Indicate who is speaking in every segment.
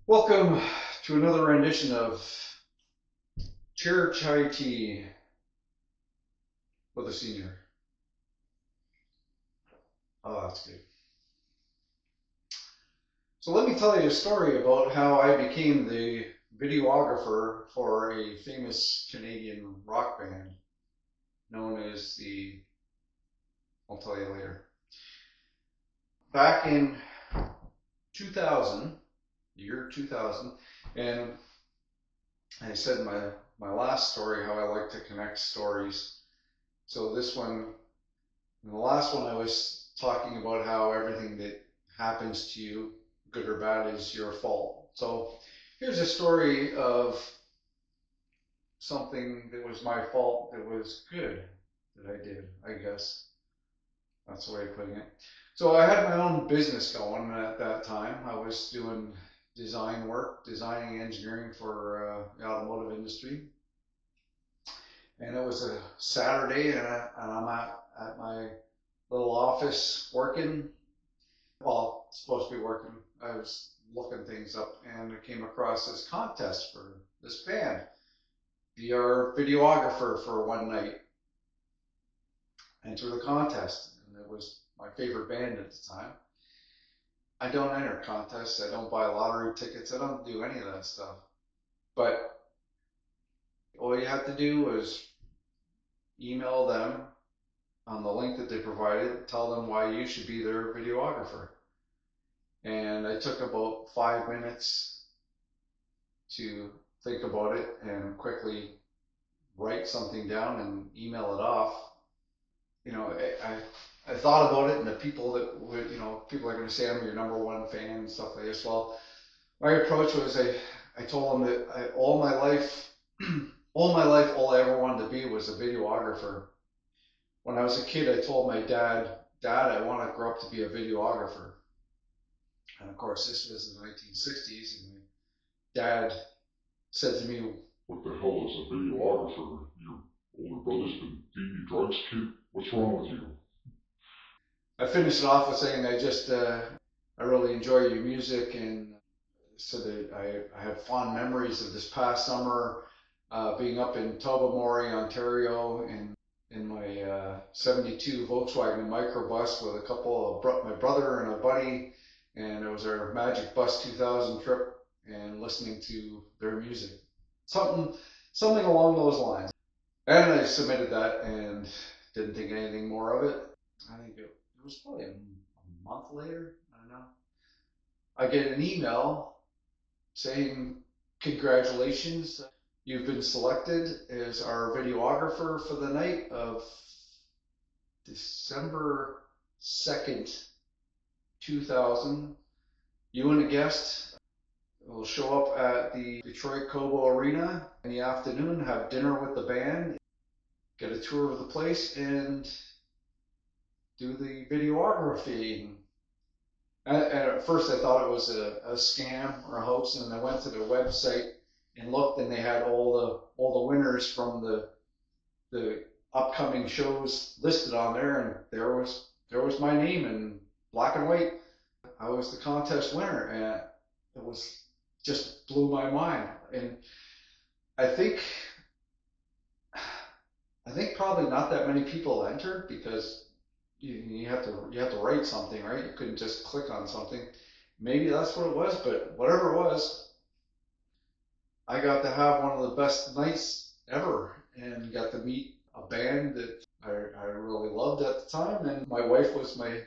Speaker 1: Welcome to another rendition of Chair Chai Tea with a Senior. Oh, that's good. So let me tell you a story about how I became the videographer for a famous Canadian rock band known as I'll tell you later. Back in 2000, year 2000, and I said in my last story how I like to connect stories. So this one, in the last one, I was talking about how everything that happens to you, good or bad, is your fault. So here's a story of something that was my fault that was good that I did, I guess. That's the way of putting it. So I had my own business going at that time. I was doing design work, designing engineering for the automotive industry. And it was a Saturday, and I'm at my little office working. Well, supposed to be working. I was looking things up and I came across this contest for this band. Be our videographer for one night. Enter the contest. And it was my favorite band at the time. I don't enter contests. I don't buy lottery tickets. I don't do any of that stuff. But all you have to do is email them on the link that they provided, tell them why you should be their videographer. And I took about 5 minutes to think about it and quickly write something down and email it off. You know, I thought about it, and the people that would, people are going to say I'm your number one fan and stuff like this. Well, my approach was I told them that all my life, all I ever wanted to be was a videographer. When I was a kid, I told my Dad, I want to grow up to be a videographer. And of course, this was the 1960s, and my dad said to me,
Speaker 2: "What the hell is a videographer? Your older brother's been feeding you drugs, kid? What's wrong with you?"
Speaker 1: I finished it off with saying I really enjoy your music, and so that I have fond memories of this past summer being up in Tobermory, Ontario, in my '72 Volkswagen microbus with a couple of my brother and a buddy, and it was our Magic Bus 2000 trip, and listening to their music, something something along those lines. And I submitted that and didn't think anything more of it. I think it was probably a month later. I don't know. I get an email saying, "Congratulations, you've been selected as our videographer for the night of December 2nd, 2000. You and a guest will show up at the Detroit Cobo Arena in the afternoon, have dinner with the band, get a tour of the place, and do the videography." And at first I thought it was a scam or a hoax, and I went to their website and looked, and they had all the winners from the upcoming shows listed on there, and there was my name in black and white. I was the contest winner, and it was just blew my mind. And I think I think probably not that many people entered because you have to write something, right? You couldn't just click on something. Maybe that's what it was, but whatever it was, I got to have one of the best nights ever and got to meet a band that I really loved at the time. And my wife was my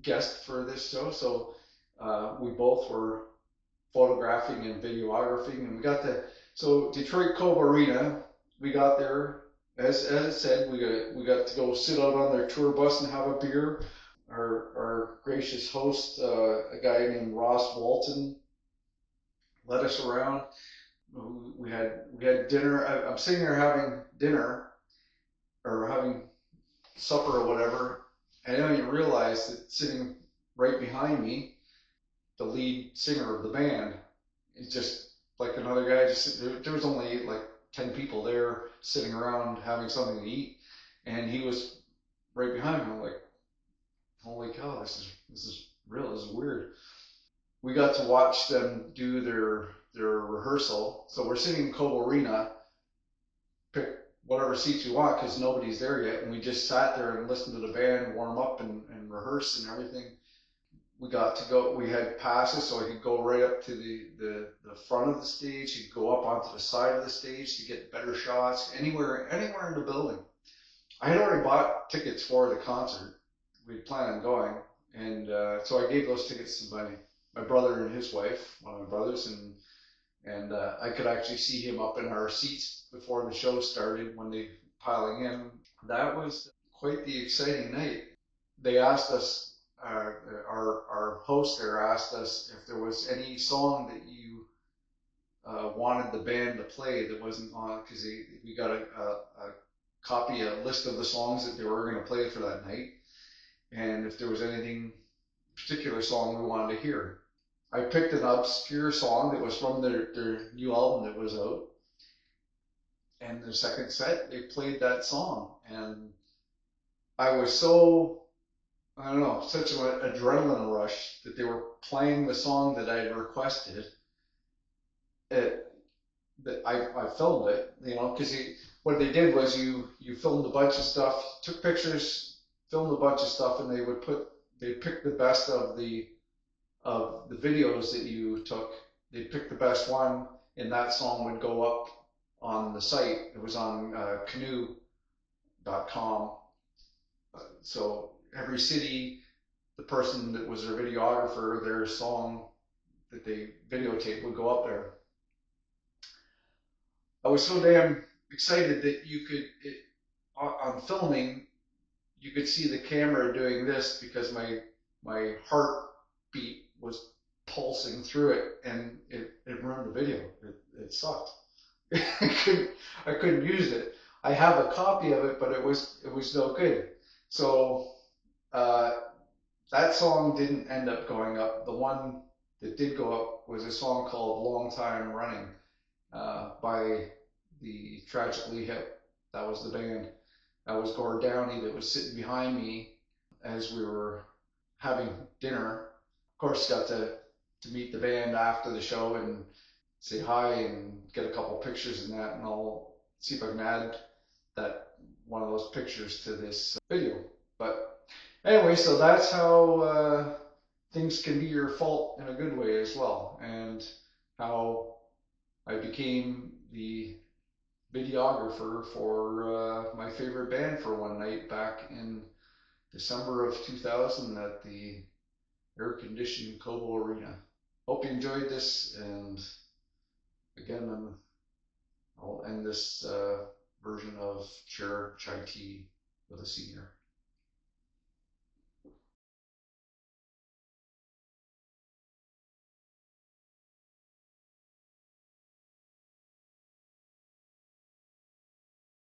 Speaker 1: guest for this show, so we both were photographing and videographing, and we got so Detroit Cove Arena. We got there, as it said, we got to go sit out on their tour bus and have a beer. Our gracious host, a guy named Ross Walton, led us around. We had dinner. I'm sitting there having dinner or having supper or whatever, and I don't even realize that sitting right behind me, the lead singer of the band, is just like another guy. There was only like 10 people there sitting around having something to eat, and he was right behind me. I'm like, holy cow, this is real. This is weird. we got to watch them do their rehearsal. So we're sitting in Cobo Arena, pick whatever seats you want because nobody's there yet, and we just sat there and listened to the band warm up and rehearse and everything. We got to go. We had passes, so I could go right up to the front of the stage. You could go up onto the side of the stage to get better shots anywhere in the building. I had already bought tickets for the concert. We had planned on going, and so I gave those tickets to my brother and his wife, one of my brothers, and I could actually see him up in our seats before the show started when they piling in. That was quite the exciting night. They asked us, our host there asked us if there was any song that you wanted the band to play that wasn't on, because we got a copy, a list of the songs that they were going to play for that night, and if there was anything particular song we wanted to hear. I picked an obscure song that was from their new album that was out, and the second set they played that song, and I was so, I don't know, such an adrenaline rush that they were playing the song that I had requested. It, that I filmed it, because what they did was you filmed a bunch of stuff, took pictures, filmed a bunch of stuff, and they picked the best of the videos that you took. They picked the best one, and that song would go up on the site. It was on canoe.com. So every city, the person that was their videographer, their song that they videotaped would go up there. I was so damn excited that on filming, you could see the camera doing this because my heartbeat was pulsing through it, and it ruined the video. It sucked. I couldn't use it. I have a copy of it, but it was no good. So uh, that song didn't end up going up. The one that did go up was a song called "Long Time Running" by the Tragically Hip. That was the band. That was Gord Downey that was sitting behind me as we were having dinner. Of course, got to meet the band after the show and say hi and get a couple pictures and that, and I'll see if I can add that one of those pictures to this video. But anyway, so that's how things can be your fault in a good way as well, and how I became the videographer for my favorite band for one night back in December of 2000 at the air-conditioned Cobo Arena. Hope you enjoyed this, and again, I'll end this version of Chair Chai Tea with a senior.